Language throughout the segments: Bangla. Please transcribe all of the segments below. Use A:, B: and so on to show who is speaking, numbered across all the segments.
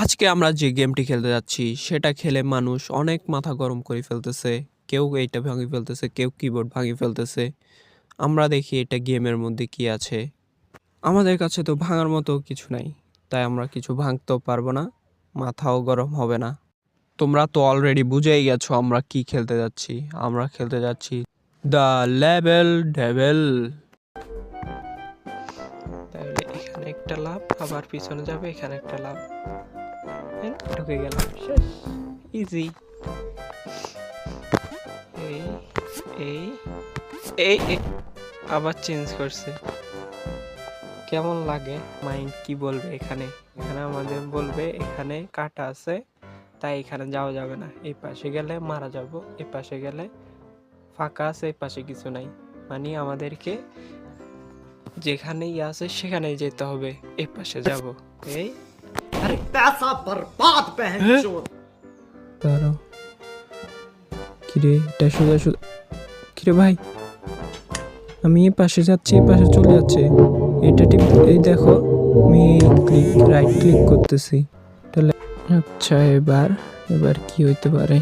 A: আজকে আমরা যে গেমটি খেলতে যাচ্ছি সেটা খেলে মানুষ অনেক মাথা গরম করে ফেলতেছে। কেউ এইটা ভাঙে ফেলতেছে, কেউ কিবোর্ড ভাঙে ফেলতেছে। আমরা দেখি এটা গেমের মধ্যে কি আছে। আমাদের কাছে তো ভাঙার মতো কিছু নাই, তাই আমরা কিছু ভাঙতেও পারবো না, মাথাও গরম হবে না। তোমরা তো অলরেডি বুঝেই গেছো আমরা কি খেলতে যাচ্ছি। আমরা খেলতে যাচ্ছি দ্য লেভেল ডেভিল। তাহলে এখানে একটা লাভ, আবার পিছনে যাবে, এখানে একটা লাভ, ঢুকে গেলাম, শেষ, ইজি। এই এই এই এই, আবার চেঞ্জ করছে। কেমন লাগে? মাইন্ড কি বলবে? এখানে এখানে আমাদের বলবে এখানে কাটা আছে, তাই এখানে যাওয়া যাবে না। এই পাশে গেলে মারা যাব, এই পাশে গেলে ফাঁকা আছে, এই পাশে কিছু নাই। মানে আমাদেরকে যেখানেই আছে সেখানেই যেতে হবে। এই পাশে যাব। এই
B: अरे पैसा बर्बाद बहनचोद।
A: দাঁড়াও, কিরে এটা সোজা সোজা, কিরে ভাই, আমি এই পাশে যাচ্ছি, এই পাশে চলে যাচ্ছে। এটা ঠিক, এই দেখো আমি রাইট ক্লিক করতেছি তাহলে। আচ্ছা, এবার এবার কি হইতে পারে?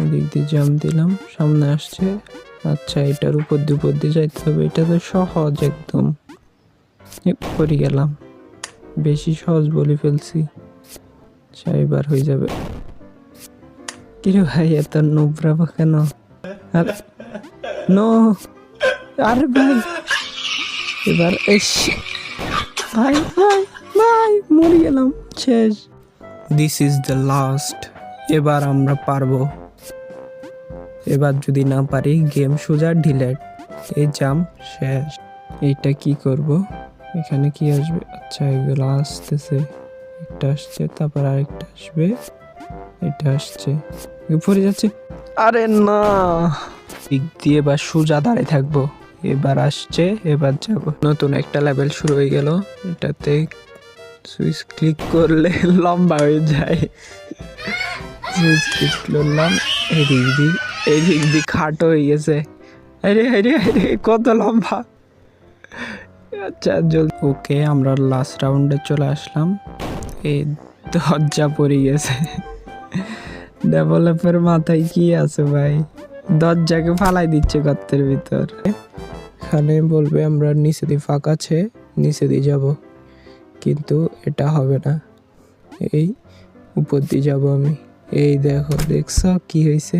A: এদিক দিয়ে জাম্প দিলাম, সামনে আসছে। আচ্ছা, এটার উপর দিয়ে যাইতে হবে। এটা তো সহজ একদম, পড়ে গেলাম, বেশি সহজ বলে ফেলছি। আচ্ছা, এবার হয়ে যাবে। কিরে ভাই, এত নোবরাবো কেন? নো, আরে ভাই, এবার ভাই ভাই ভাই, মরে গেলাম, শেষ। This is the last. এবার আমরা পারবো। এবার যদি না পারি গেম সোজা ডিলেট। এই জাম্প শেষ। এইটা কি করব? এখানে কি আসবে? আচ্ছা, এগুলো আসতেছে, একটা আসছে, তারপর আরেকটা আসবে, এটা আসছে, পড়ে যাচ্ছে। আরে না, দিক দিয়ে এবার সোজা দাঁড়িয়ে থাকবো। এবার আসছে, এবার যাব। নতুন একটা লেভেল শুরু হয়ে গেল। এটাতে সুইচ ক্লিক করলে লম্বা হয়ে যায়। সুইচ ক্লিক করলাম, এদিক দিয়ে খাটো হয়ে গেছে। আরে আরে আরে, কত লম্বা! আচ্ছা জলদি, ওকে, আমরা লাস্ট রাউন্ডে চলে আসলাম। এই দরজা পড়ে গেছে। ডেভেলপের মাথায় কি আছে ভাই, দরজাকে ফালাই দিচ্ছে গর্তের ভিতর। এখানে বলবে আমরা নিচে দিয়ে ফাঁকা আছে, নিচে দিয়ে যাব, কিন্তু এটা হবে না। এই উপর দিয়ে যাব আমি। এই দেখো, দেখছো কি হয়েছে?